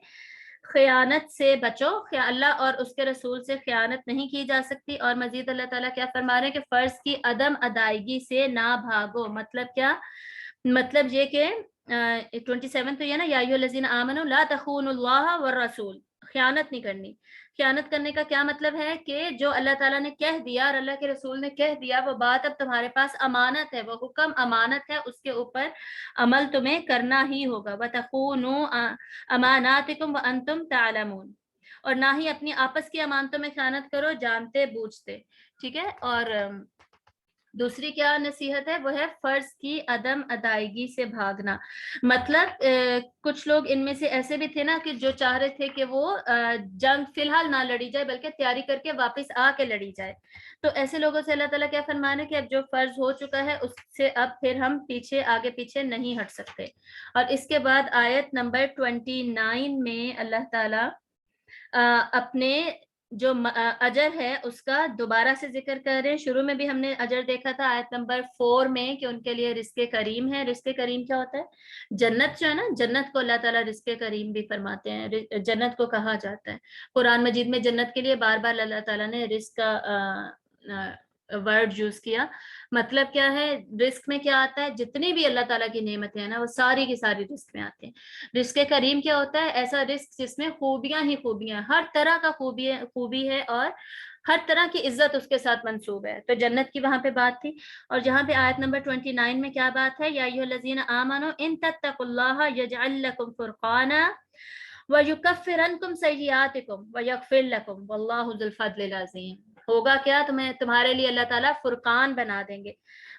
خیانت سے بچو، اللہ اور اس کے رسول سے خیانت نہیں کی جا سکتی، اور مزید اللہ تعالیٰ کیا فرما رہے ہیں کہ فرض کی عدم ادائیگی سے نہ بھاگو۔ مطلب کیا؟ مطلب یہ کہ 27 تو یہ نا، یا ایھا الذین آمنوا لا تخونوا اللہ والرسول، خیانت نہیں کرنی۔ خیانت کرنے کا کیا مطلب ہے کہ جو اللہ تعالیٰ نے کہہ دیا اور اللہ کے رسول نے کہہ دیا وہ بات اب تمہارے پاس امانت ہے، وہ حکم امانت ہے، اس کے اوپر عمل تمہیں کرنا ہی ہوگا۔ وَتَخُونُوا أَمَانَاتِكُمْ وَأَنْتُمْ تَعْلَمُونَ، اور نہ ہی اپنی آپس کی امانتوں میں خیانت کرو جانتے بوجھتے، ٹھیک ہے؟ اور دوسری کیا نصیحت ہے؟ وہ ہے فرض کی عدم ادائیگی سے بھاگنا۔ مطلب کچھ لوگ ان میں سے ایسے بھی تھے نا کہ جو چاہ رہے تھے کہ وہ جنگ فی الحال نہ لڑی جائے بلکہ تیاری کر کے واپس آ کے لڑی جائے، تو ایسے لوگوں سے اللہ تعالیٰ کیا فرمانا ہے کہ اب جو فرض ہو چکا ہے اس سے اب پھر ہم آگے پیچھے نہیں ہٹ سکتے۔ اور اس کے بعد آیت نمبر 29 میں اللہ تعالیٰ اپنے جو اجر ہے اس کا دوبارہ سے ذکر کر رہے ہیں۔ شروع میں بھی ہم نے اجر دیکھا تھا آیت نمبر 4 میں کہ ان کے لیے رزق کریم ہے۔ رزق کریم کیا ہوتا ہے؟ جنت جو ہے نا، جنت کو اللہ تعالیٰ رزق کریم بھی فرماتے ہیں، جنت کو کہا جاتا ہے۔ قرآن مجید میں جنت کے لیے بار بار اللہ تعالیٰ نے رزق کا ورڈ یوز کیا۔ مطلب کیا ہے؟ رزق میں کیا آتا ہے؟ جتنی بھی اللہ تعالیٰ کی نعمتیں ہیں نا وہ ساری کی ساری رزق میں آتے ہیں۔ رزق کریم کیا ہوتا ہے؟ ایسا رزق جس میں خوبیاں ہی خوبیاں، ہر طرح کا خوبی ہے اور ہر طرح کی عزت اس کے ساتھ منسوب ہے۔ تو جنت کی وہاں پہ بات تھی، اور جہاں پہ آیت نمبر 29 میں کیا بات ہے؟ یا ایھا الذین آمنوا ان تتقوا اللہ یجعل لکم فرقانا وَيُكَفِّرْ عَنْكُمْ سَيِّئَاتِكُمْ وَيَغْفِرْ لَكُمْ وَاللَّهُ ذُو الْفَضْلِ الْعَظِيمِ۔ ہوگا کیا؟ تمہارے لیے اللہ تعالیٰ فرقان بنا دیں گے۔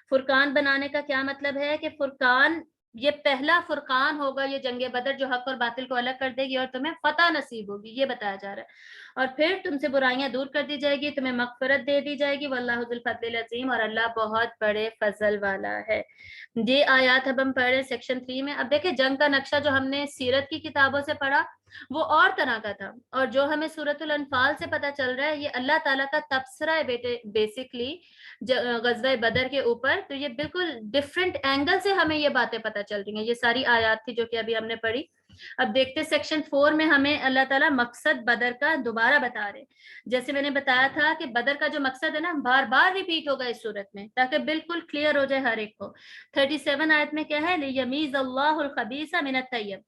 فرقان بنانے کا کیا مطلب ہے؟ کہ فرقان، یہ پہلا فرقان ہوگا، یہ جنگ بدر جو حق اور باطل کو الگ کر دے گی اور تمہیں فتح نصیب ہوگی، یہ بتایا جا رہا ہے۔ اور پھر تم سے برائیاں دور کر دی جائے گی، تمہیں مغفرت دے دی جائے گی، واللہ ذو الفضل العظیم، اور اللہ بہت بڑے فضل والا ہے۔ یہ آیات اب ہم پڑھ رہے ہیں سیکشن 3 میں۔ اب دیکھیں جنگ کا نقشہ جو ہم نے سیرت کی کتابوں سے پڑھا وہ اور طرح کا تھا. اور جو ہمیں سورۃ الانفال سے پتہ چل رہا ہے یہ اللہ تعالیٰ کا تبصرہ ہے بیٹے بیسکلی غزوہ بدر کے اوپر. تو یہ بالکل ڈفرینٹ اینگل سے ہمیں یہ باتیں پتہ چل رہی ہیں. یہ ساری آیات تھی جو کہ ابھی ہم نے پڑھی. اب دیکھتے سیکشن 4 میں ہمیں اللہ تعالیٰ مقصد بدر کا دوبارہ بتا رہے. جیسے میں نے بتایا تھا کہ بدر کا جو مقصد ہے نا بار بار ریپیٹ ہوگا اس صورت میں تاکہ بالکل کلیئر ہو جائے ہر ایک کو. 37 آیت میں کیا ہے لیمیز اللہ الخبیث من الطیب,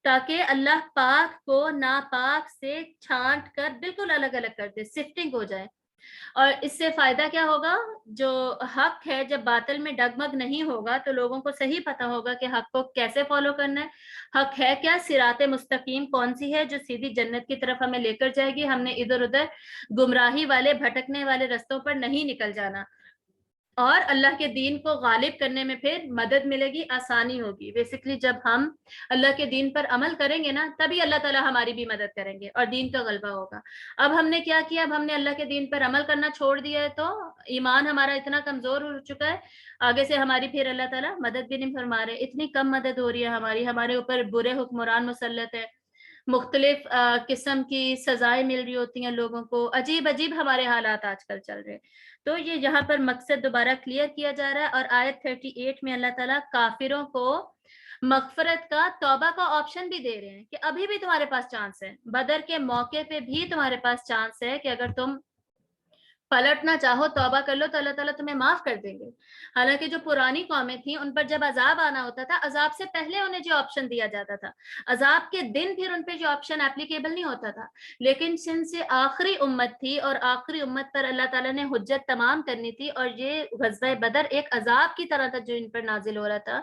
تاکہ اللہ پاک کو ناپاک سے چھانٹ کر بالکل الگ الگ کر دے, سفٹنگ ہو جائے. اور اس سے فائدہ کیا ہوگا, جو حق ہے جب باطل میں ڈگمگ نہیں ہوگا تو لوگوں کو صحیح پتا ہوگا کہ حق کو کیسے فالو کرنا ہے. حق ہے کیا, صراط مستقیم کون سی ہے جو سیدھی جنت کی طرف ہمیں لے کر جائے گی. ہم نے ادھر ادھر گمراہی والے بھٹکنے والے رستوں پر نہیں نکل جانا, اور اللہ کے دین کو غالب کرنے میں پھر مدد ملے گی, آسانی ہوگی. بیسکلی جب ہم اللہ کے دین پر عمل کریں گے نا تبھی اللہ تعالیٰ ہماری بھی مدد کریں گے اور دین کا غلبہ ہوگا. اب ہم نے کیا کیا, اب ہم نے اللہ کے دین پر عمل کرنا چھوڑ دیا ہے تو ایمان ہمارا اتنا کمزور ہو چکا ہے, آگے سے ہماری پھر اللہ تعالیٰ مدد بھی نہیں فرما رہے. اتنی کم مدد ہو رہی ہے ہمارے اوپر برے حکمران مسلط ہے, مختلف قسم کی سزائیں مل رہی ہوتی ہیں لوگوں کو, عجیب عجیب ہمارے حالات آج کل چل رہے. تو یہ یہاں پر مقصد دوبارہ کلیئر کیا جا رہا ہے. اور آیت 38 میں اللہ تعالیٰ کافروں کو مغفرت کا, توبہ کا آپشن بھی دے رہے ہیں کہ ابھی بھی تمہارے پاس چانس ہے, بدر کے موقع پہ بھی تمہارے پاس چانس ہے کہ اگر تم پلٹنا چاہو توبہ کر لو تو اللہ تعالیٰ تمہیں معاف کر دیں گے. حالانکہ جو پرانی قومیں تھیں ان پر جب عذاب آنا ہوتا تھا عذاب سے پہلے انہیں جو آپشن دیا جاتا تھا, عذاب کے دن پھر ان پہ جو آپشن اپلیکیبل نہیں ہوتا تھا. لیکن سنس سے آخری امت تھی اور آخری امت پر اللہ تعالیٰ نے حجت تمام کرنی تھی, اور یہ غزوہ بدر ایک عذاب کی طرح تھا جو ان پر نازل ہو رہا تھا,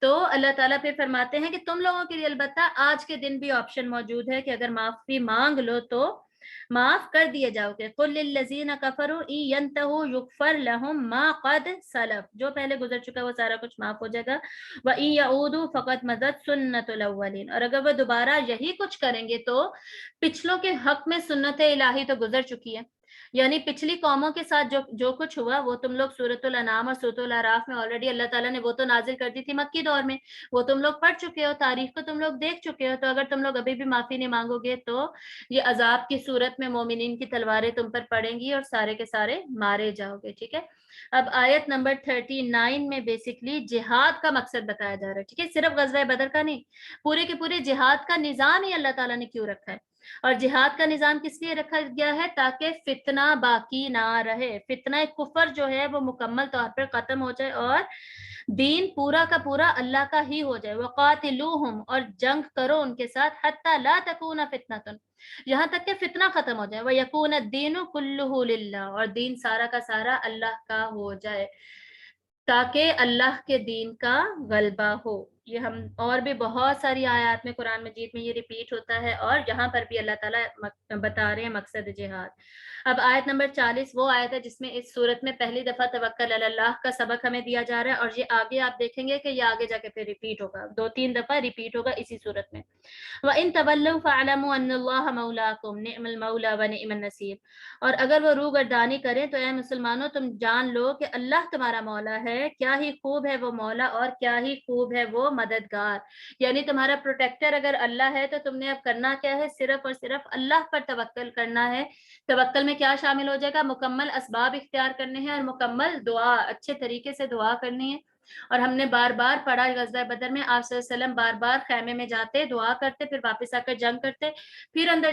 تو اللہ تعالیٰ پھر فرماتے ہیں کہ تم لوگوں کے لیے البتہ آج کے دن بھی آپشن موجود ہے کہ اگر معافی مانگ لو تو معاف کر دیے جاؤ گے. قل للذین کفروا ان ينتهوا یغفر لهم ما قد سلف, جو پہلے گزر چکا وہ سارا کچھ معاف ہو جائے گا. وان يعودوا فقد مضت سنت الاولین, اور اگر وہ دوبارہ یہی کچھ کریں گے تو پچھلوں کے حق میں سنت الہی تو گزر چکی ہے. یعنی پچھلی قوموں کے ساتھ جو کچھ ہوا وہ تم لوگ سورۃ الانعام اور سورۃ الاعراف میں آلریڈی اللہ تعالیٰ نے وہ تو نازل کر دی تھی مکی دور میں, وہ تم لوگ پڑھ چکے ہو, تاریخ کو تم لوگ دیکھ چکے ہو. تو اگر تم لوگ ابھی بھی معافی نہیں مانگو گے تو یہ عذاب کی صورت میں مومنین کی تلواریں تم پر پڑیں گی اور سارے کے سارے مارے جاؤ گے. ٹھیک ہے, اب آیت نمبر 39 میں بیسکلی جہاد کا مقصد بتایا جا رہا ہے. ٹھیک ہے, صرف غزوہ بدر کا نہیں, پورے کے پورے جہاد کا نظام ہی اللہ تعالیٰ نے کیوں رکھا ہے. اور جہاد کا نظام کس لیے رکھا گیا ہے, تاکہ فتنہ باقی نہ رہے, فتنہ کفر جو ہے وہ مکمل طور پر ختم ہو جائے اور دین پورا کا پورا اللہ کا ہی ہو جائے. وقاتلوہم, اور جنگ کرو ان کے ساتھ, حتی لا تکون فتنۃ, یہاں تک کہ فتنہ ختم ہو جائے. وَيَكُونَ الدِّينُ كُلُّهُ لِلَّهِ, اور دین سارا کا سارا اللہ کا ہو جائے تاکہ اللہ کے دین کا غلبہ ہو. یہ ہم اور بھی بہت ساری آیات میں قرآن مجید میں یہ ریپیٹ ہوتا ہے, اور یہاں پر بھی اللہ تعالیٰ بتا رہے ہیں مقصد جہاد. اب آیت نمبر 40 وہ آیت ہے جس میں اس صورت میں پہلی دفعہ توکل علی اللہ کا سبق ہمیں دیا جا رہا ہے, اور یہ آگے آپ دیکھیں گے کہ یہ آگے جا کے پھر ریپیٹ ہوگا, 2-3 دفعہ ریپیٹ ہوگا اسی صورت میں. وَإِن تَوَلَّوْا فَاعْلَمُوا أَنَّ اللَّهَ مَوْلَاكُمْ نِعْمَ الْمَوْلَى وَنِعْمَ النَّصِيرُ, اور اگر وہ روگردانی کریں تو اے مسلمانوں تم جان لو کہ اللہ تمہارا مولا ہے, کیا ہی خوب ہے وہ مولا اور کیا ہی خوب ہے وہ مددگار. یعنی تمہارا پروٹیکٹر اگر اللہ ہے تو تم نے اب کرنا کیا ہے, صرف اور صرف اللہ پر توکل کرنا ہے. توکل میں کیا شامل ہو جائے گا, مکمل اسباب اختیار کرنے ہیں اور مکمل دعا, اچھے طریقے سے دعا کرنی ہے. اور ہم نے بار بار پڑھا غزوہ بدر میں آپ صلی اللہ علیہ وسلم بار بار خیمے میں جاتے, دعا کرتے, پھر واپس آ کر جنگ کرتے, پھر اندر